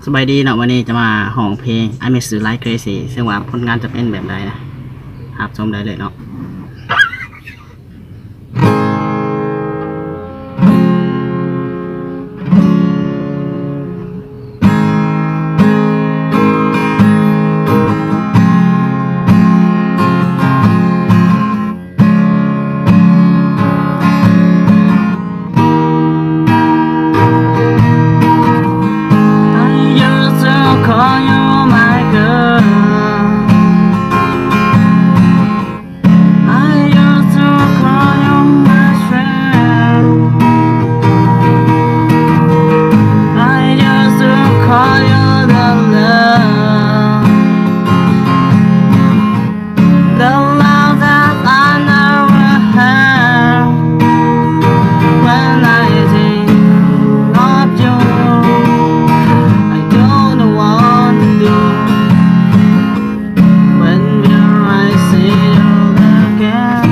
สบายดีเนาะวันนี้จะมาห้องเพลง I Miss You Like Crazy ซึ่งว่าผลงานจะเป็นแบบใดนะครับชมได้เลยเนาะ Call you my girl. I used to call you my friend. I used to call you the love, the love that I never had. When I think of you, I don't know what to do. Whenever I see you again,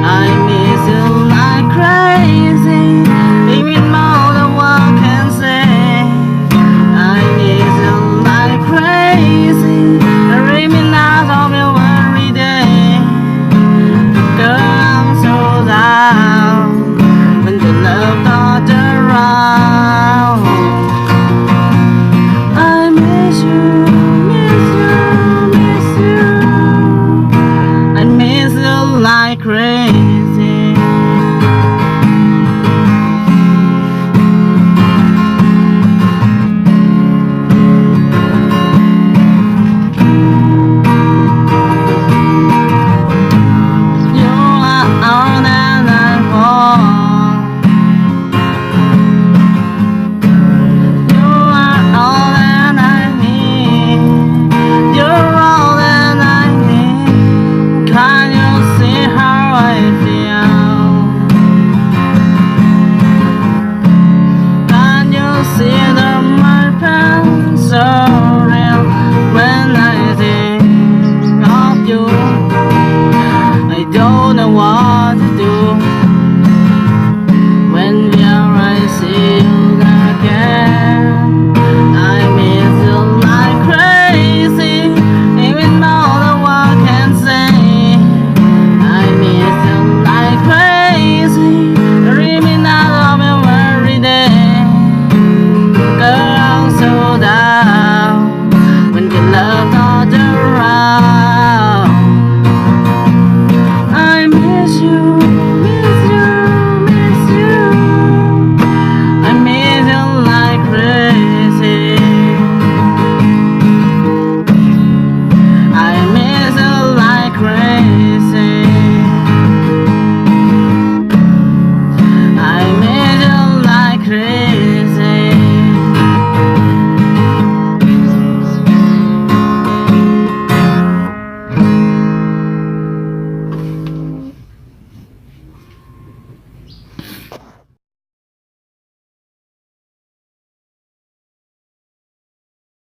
I miss you like crazy. Even more than one can say. I miss you like crazy. I remind us of you every day. Girl, I'm so down when the love not around. I miss you, miss you, miss you. I miss you like crazy.